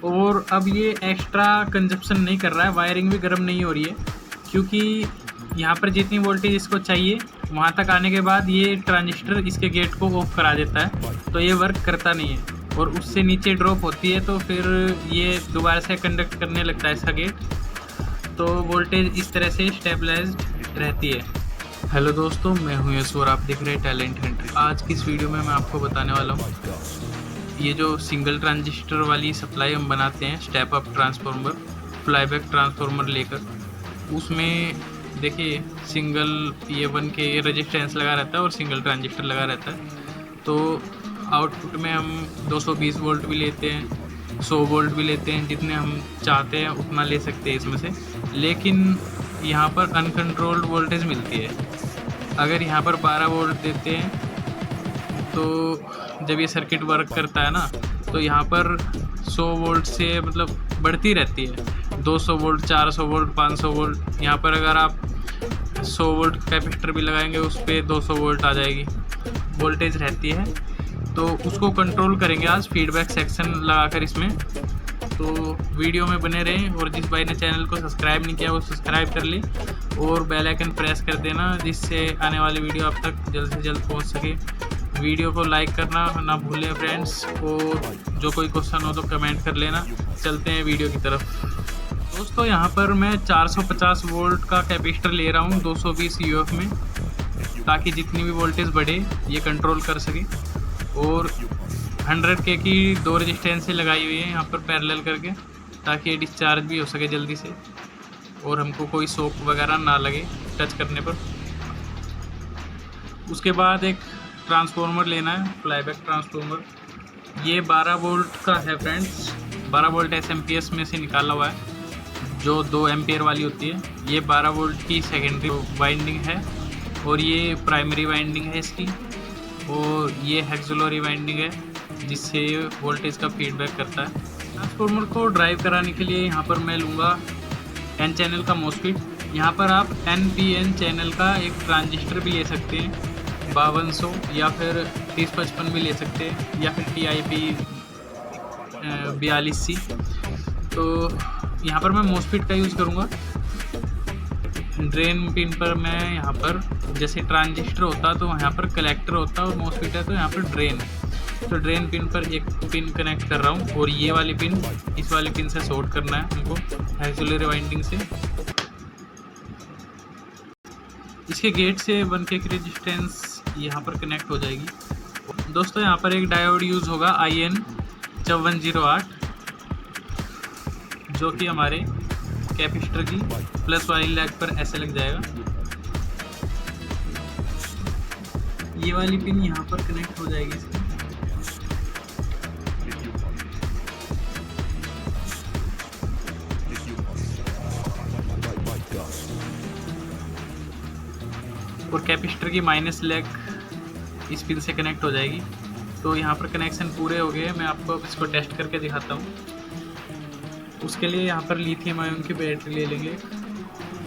और अब ये एक्स्ट्रा कंजप्शन नहीं कर रहा है, वायरिंग भी गर्म नहीं हो रही है, क्योंकि यहाँ पर जितनी वोल्टेज इसको चाहिए वहाँ तक आने के बाद ये ट्रांजिस्टर इसके गेट को ऑफ करा देता है, तो ये वर्क करता नहीं है और उससे नीचे ड्रॉप होती है, तो फिर ये दोबारा से कंडक्ट करने लगता है इसका गेट, तो वोल्टेज इस तरह से स्टेबलाइज्ड रहती है। हेलो दोस्तों, मैं हूं यश और आप देख रहे हैं टैलेंट हंटर। आज की इस वीडियो में मैं आपको बताने वाला हूं, ये जो सिंगल ट्रांजिस्टर वाली सप्लाई हम बनाते हैं, step up transformer, flyback transformer लेकर, उसमें देखिए सिंगल ये 1 के रेजिस्टेंस लगा रहता है और सिंगल ट्रांजिस्टर लगा रहता है। तो आउटपुट में हम 220 वोल्ट भी लेते हैं, 100 वोल्ट भी लेते हैं, जितने हम चाहते हैं उतना ले सकते हैं इसमें से। लेकिन यहाँ पर अनकंट्रोल्ड वोल्टेज मिलती है। अगर यहाँ पर 12 वोल्ट देते हैं तो जब ये सर्किट वर्क करता है ना, तो यहाँ पर 100 वोल्ट से मतलब बढ़ती रहती है, 200 वोल्ट, 400 वोल्ट, 500 वोल्ट। यहाँ पर अगर आप 100 वोल्ट कैपेसिटर भी लगाएंगे उस पर 200 वोल्ट आ जाएगी वोल्टेज रहती है। तो उसको कंट्रोल करेंगे आज फीडबैक सेक्शन लगाकर इसमें। तो वीडियो में बने रहें, और जिस भाई ने चैनल को सब्सक्राइब नहीं किया वो सब्सक्राइब कर ले और बेल आइकन प्रेस कर देना, जिससे आने वाली वीडियो आप तक जल्द से जल्द पहुंच सके। वीडियो को लाइक करना ना भूलें फ्रेंड्स, और जो कोई क्वेश्चन हो तो कमेंट कर लेना। चलते हैं वीडियो की तरफ। दोस्तों, यहाँ पर मैं 450 वोल्ट का कैपेसिटर ले रहा हूँ 220 यूएफ में, ताकि जितनी भी वोल्टेज बढ़े ये कंट्रोल कर सके। और 100 के की 2 रेजिस्टेंसें लगाई हुई है यहाँ पर पैरेलल करके, ताकि ये डिस्चार्ज भी हो सके जल्दी से और हमको कोई शॉक वगैरह ना लगे टच करने पर। उसके बाद एक ट्रांसफार्मर लेना है, फ्लाईबैक ट्रांसफार्मर। ये 12 वोल्ट का है फ्रेंड्स, 12 वोल्ट एसएमपीएस में से निकाला हुआ है, जो 2 एम्पियर वाली होती है। ये 12 वोल्ट की सेकेंडरी वाइंडिंग है और ये प्राइमरी वाइंडिंग है इसकी, और ये ऑक्सिलरी वाइंडिंग है जिससे वोल्टेज का फीडबैक करता है। ट्रांसफार्मर को ड्राइव कराने के लिए यहाँ पर मैं लूँगा N चैनल का मोस्फेट। यहाँ पर आप NPN चैनल का एक ट्रांजिस्टर भी ले सकते हैं 5200, या फिर 3055 भी ले सकते हैं, या फिर TIP 42C। तो यहाँ पर मैं मोस्फेट का यूज़ करूँगा। ड्रेन पिन पर मैं यहाँ पर, जैसे ट्रांजिस्टर होता तो यहाँ पर कलेक्टर होता और मोस्फेट है तो यहाँ पर ड्रेन है, तो ड्रेन पिन पर एक पिन कनेक्ट कर रहा हूँ, और ये वाली पिन इस वाली पिन से शॉर्ट करना है हमको ऑक्सिलरी वाइंडिंग से। इसके गेट से 1K की रेजिस्टेंस यहाँ पर कनेक्ट हो जाएगी। दोस्तों, यहाँ पर एक डायोड यूज़ होगा IN 5408, जो कि हमारे कैपेसिटर की प्लस वाली लेग पर ऐसे लग जाएगा। ये वाली पिन यहाँ पर कनेक्ट हो जाएगी इसकी। और कैपेसिटर की माइनस लेग इस पिन से कनेक्ट हो जाएगी। तो यहाँ पर कनेक्शन पूरे हो गए। मैं आपको अब इसको टेस्ट करके दिखाता हूँ। उसके लिए यहाँ पर लिथियम आयन की बैटरी ले लेंगे।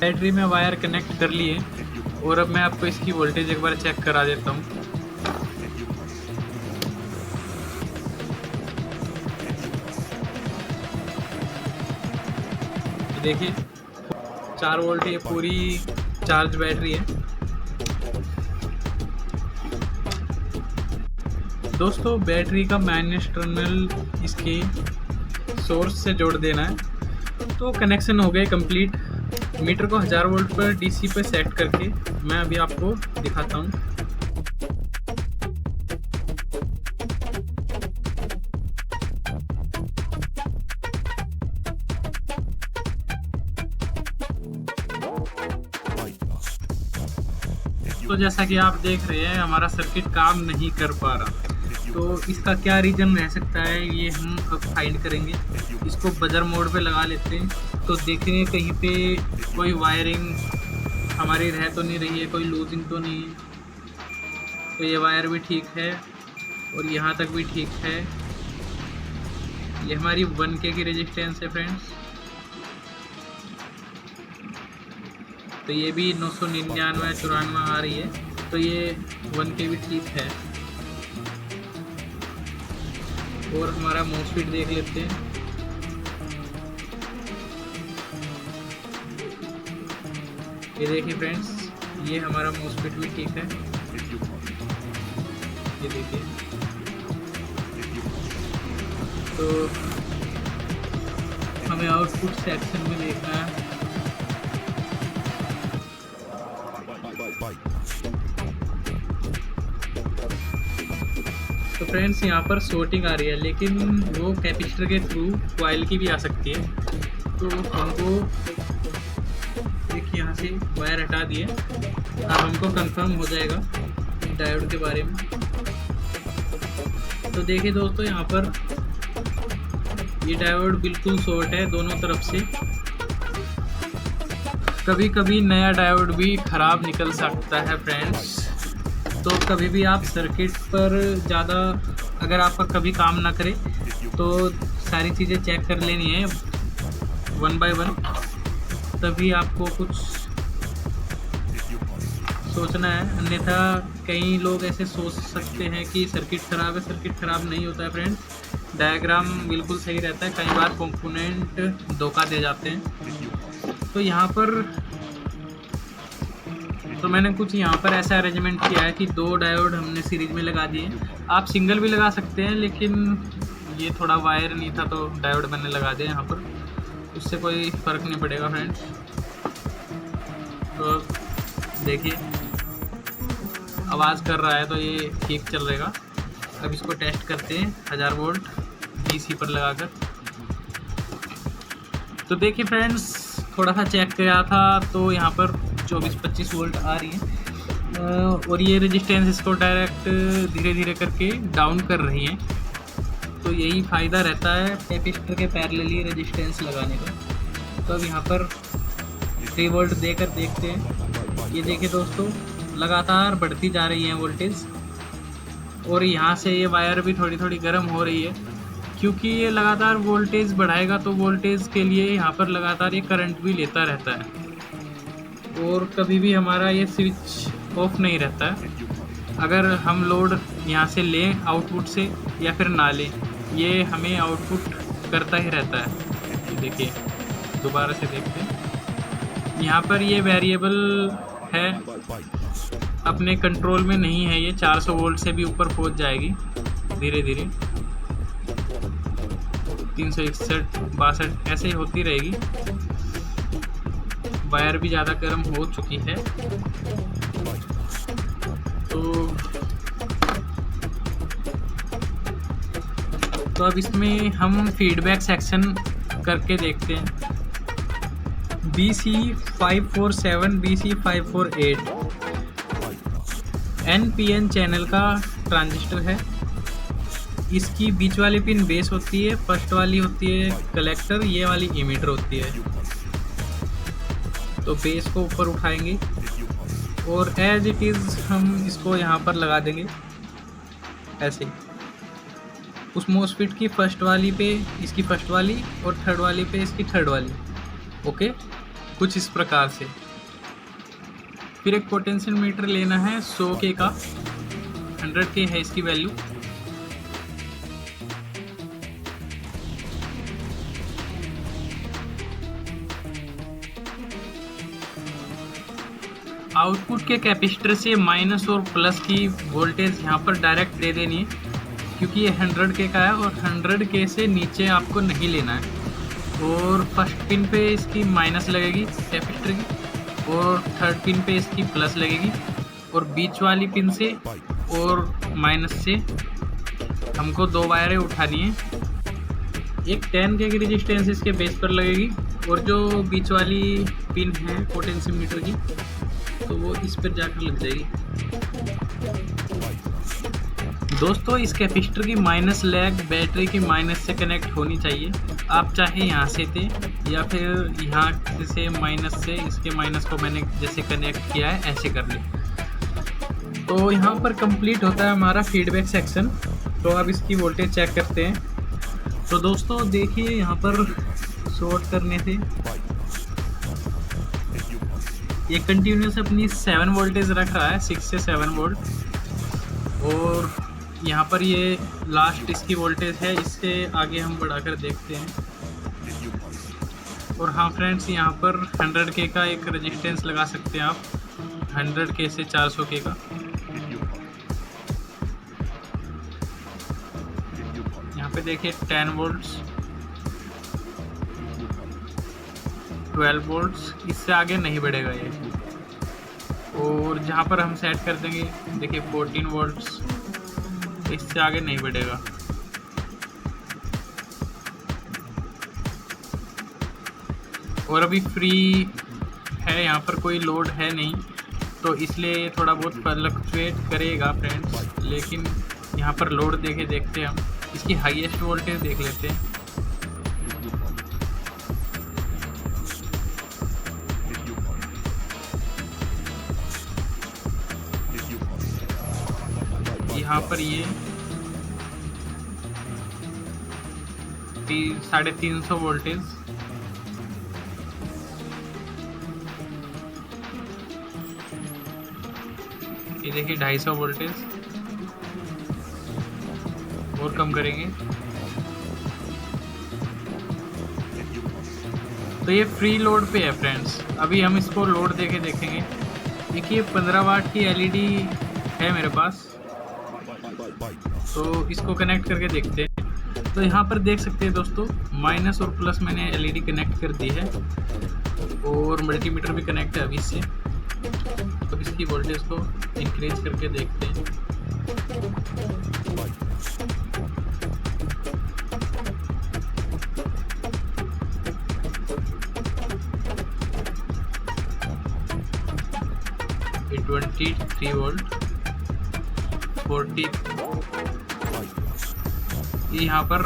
बैटरी में वायर कनेक्ट कर लिए, और अब मैं आपको इसकी वोल्टेज एक बार चेक करा देता हूँ। देखिए 4 वोल्ट ये पूरी चार्ज बैटरी है। दोस्तों, बैटरी का माइनस टर्मिनल इसके सोर्स से जोड़ देना है, तो कनेक्शन हो गए कंप्लीट। मीटर को 1000 वोल्ट पर DC पे सेट करके मैं अभी आपको दिखाता हूँ। तो जैसा कि आप देख रहे हैं हमारा सर्किट काम नहीं कर पा रहा, तो इसका क्या रीज़न रह सकता है ये हम अब फाइंड करेंगे। इसको बजर मोड पे लगा लेते हैं, तो देखेंगे कहीं पे कोई वायरिंग हमारी रह तो नहीं रही है, कोई लूजिंग तो नहीं है। तो ये वायर भी ठीक है और यहाँ तक भी ठीक है। ये हमारी 1K की रेजिस्टेंस है फ्रेंड्स। तो ये भी 999-94 आ रही है, तो ये 1K भी ठीक है। और हमारा मोस्फेट देख लेते हैं। ये देखिए फ्रेंड्स, ये हमारा मोस्फेट भी ठीक है। ये देखिए, तो हमें आउटपुट सेक्शन में देखना है। तो फ्रेंड्स यहाँ पर शॉर्टिंग आ रही है, लेकिन वो कैपेसिटर के थ्रू कॉइल की भी आ सकती है। तो हमको एक यहाँ से वायर हटा दिए, अब हमको कंफर्म हो जाएगा डायोड के बारे में। तो देखिए दोस्तों, यहाँ पर ये डायोड बिल्कुल शॉर्ट है दोनों तरफ से। कभी कभी नया डायोड भी ख़राब निकल सकता है फ्रेंड्स। तो कभी भी आप सर्किट पर ज़्यादा, अगर आपका कभी काम ना करे तो सारी चीज़ें चेक कर लेनी है 1 बाय 1, तभी आपको कुछ सोचना है। अन्यथा कई लोग ऐसे सोच सकते हैं कि सर्किट ख़राब है। सर्किट ख़राब नहीं होता है फ्रेंड्स, डायग्राम बिल्कुल सही रहता है। कई बार कंपोनेंट धोखा दे जाते हैं। तो यहाँ पर तो मैंने कुछ यहाँ पर ऐसा अरेंजमेंट किया है कि 2 डायोड हमने सीरीज में लगा दिए। आप सिंगल भी लगा सकते हैं, लेकिन ये थोड़ा वायर नहीं था तो डायोड मैंने लगा दिया यहाँ पर, उससे कोई फ़र्क नहीं पड़ेगा फ्रेंड्स। तो देखिए आवाज़ कर रहा है तो ये ठीक चल रहेगा। अब इसको टेस्ट करते हैं 1000 वोल्ट डीसी पर लगाकर। तो देखिए फ्रेंड्स, थोड़ा सा चेक किया था तो यहाँ पर 24-25 वोल्ट आ रही है, और ये रेजिस्टेंस इसको डायरेक्ट धीरे धीरे करके डाउन कर रही है। तो यही फ़ायदा रहता है कैपेसिटर के पैरेलली रेजिस्टेंस लगाने का। तो अब यहाँ पर 3 वोल्ट देकर देखते हैं। ये देखिए दोस्तों, लगातार बढ़ती जा रही है वोल्टेज, और यहाँ से ये वायर भी थोड़ी थोड़ी गर्म हो रही है, क्योंकि ये लगातार वोल्टेज बढ़ाएगा तो वोल्टेज के लिए यहाँ पर लगातार ये करंट भी लेता रहता है, और कभी भी हमारा ये स्विच ऑफ नहीं रहता है। अगर हम लोड यहाँ से लें आउटपुट से या फिर ना लें, ये हमें आउटपुट करता ही रहता है। देखिए दोबारा से देखते हैं, यहाँ पर ये वेरिएबल है, अपने कंट्रोल में नहीं है। ये 400 वोल्ट से भी ऊपर पहुँच जाएगी धीरे धीरे, 361, 62 ऐसे ही होती रहेगी। वायर भी ज़्यादा गर्म हो चुकी है। तो अब इसमें हम फीडबैक सेक्शन करके देखते हैं। BC547 BC548 NPN चैनल का ट्रांजिस्टर है। इसकी बीच वाली पिन बेस होती है, फर्स्ट वाली होती है कलेक्टर, ये वाली इमीटर होती है। तो बेस को ऊपर उठाएंगे और एज इट इज़ हम इसको यहाँ पर लगा देंगे ऐसे। उस मोस्फेट की फर्स्ट वाली पे इसकी फर्स्ट वाली और थर्ड वाली पे इसकी थर्ड वाली, ओके, कुछ इस प्रकार से। फिर एक पोटेंशियल मीटर लेना है 100K का, 100K है इसकी वैल्यू। आउटपुट के कैपेसिटर से माइनस और प्लस की वोल्टेज यहाँ पर डायरेक्ट दे देनी है, क्योंकि ये 100K का है और 100K से नीचे आपको नहीं लेना है। और फर्स्ट पिन पे इसकी माइनस लगेगी कैपेसिटर की, और थर्ड पिन पे इसकी प्लस लगेगी, और बीच वाली पिन से और माइनस से हमको 2 वायरें उठानी है। एक 10K की रेजिस्टेंस इसके बेस पर लगेगी, और जो बीच वाली पिन है पोटेंशियोमीटर की, तो वो इस पर जाकर लग जाएगी। दोस्तों, इस कैपेसिटर की माइनस लेग बैटरी की माइनस से कनेक्ट होनी चाहिए। आप चाहे यहाँ से थे या फिर यहाँ से माइनस से, इसके माइनस को मैंने जैसे कनेक्ट किया है ऐसे कर ले। तो यहाँ पर कंप्लीट होता है हमारा फीडबैक सेक्शन। तो अब इसकी वोल्टेज चेक करते हैं। तो दोस्तों देखिए, यहाँ पर शॉर्ट करने से ये कंटिन्यूस अपनी 7 वोल्टेज रख रहा है, 6 से 7 वोल्ट, और यहाँ पर ये लास्ट इसकी वोल्टेज है। इससे आगे हम बढ़ाकर देखते हैं। और हाँ फ्रेंड्स, यहाँ पर 100K का एक रेजिस्टेंस लगा सकते हैं आप, 100K से 400K का। यहाँ पे देखिए 10 वोल्ट्स, 12 वोल्ट्स, इससे आगे नहीं बढ़ेगा ये। और जहाँ पर हम सेट कर देंगे देखिए 14 वोल्ट्स, इससे आगे नहीं बढ़ेगा। और अभी फ्री है, यहाँ पर कोई लोड है नहीं, तो इसलिए ये थोड़ा बहुत फ्लक्चुएट करेगा फ्रेंड्स। लेकिन यहाँ पर लोड देखते हैं हम, इसकी हाईएस्ट वोल्टेज देख लेते हैं। यहाँ पर ये 350 वोल्टेज, ये देखिए 250 वोल्टेज, और कम करेंगे तो ये फ्री लोड पे है फ्रेंड्स। अभी हम इसको लोड देखेंगे। देखिए 15 वाट की एलईडी है मेरे पास, तो इसको कनेक्ट करके देखते हैं। तो यहाँ पर देख सकते हैं दोस्तों, माइनस और प्लस मैंने एलईडी कनेक्ट कर दी है, और मल्टीमीटर भी कनेक्ट है अभी से। तो इसकी वोल्टेज को इंक्रीज करके देखते हैं। ये 23 वोल्ट, 40, ये यहाँ पर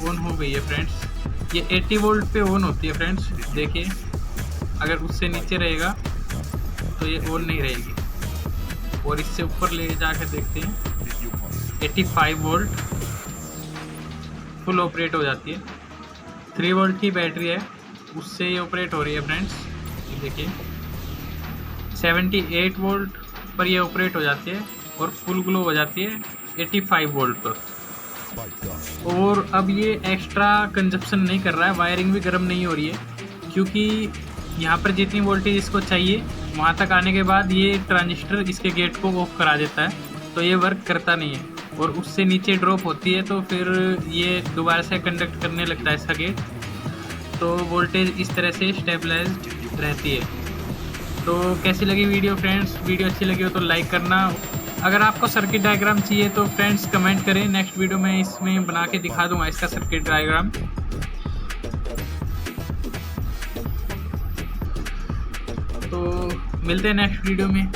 ऑन हो गई है फ्रेंड्स। ये 80 वोल्ट पे ऑन होती है फ्रेंड्स। देखिए अगर उससे नीचे रहेगा तो ये ऑन नहीं रहेगी। और इससे ऊपर ले जाकर देखते हैं, 85 वोल्ट फुल ऑपरेट हो जाती है। 3 वोल्ट की बैटरी है, उससे ये ऑपरेट हो रही है फ्रेंड्स। ये देखिए 78 वोल्ट पर ये ऑपरेट हो जाती है, और फुल ग्लो हो जाती है 85 वोल्ट पर। और अब ये एक्स्ट्रा कंजप्शन नहीं कर रहा है, वायरिंग भी गर्म नहीं हो रही है, क्योंकि यहाँ पर जितनी वोल्टेज इसको चाहिए वहाँ तक आने के बाद ये ट्रांजिस्टर इसके गेट को ऑफ करा देता है, तो ये वर्क करता नहीं है। और उससे नीचे ड्रॉप होती है, तो फिर ये दोबारा से कंडक्ट करने लगता है इसका गेट, तो वोल्टेज इस तरह से स्टेबलाइज्ड रहती है। तो कैसी लगी वीडियो फ्रेंड्स? वीडियो अच्छी लगी हो तो लाइक करना। अगर आपको सर्किट डायग्राम चाहिए तो फ्रेंड्स कमेंट करें, नेक्स्ट वीडियो में इसमें बना के दिखा दूंगा इसका सर्किट डायग्राम। तो मिलते हैं नेक्स्ट वीडियो में।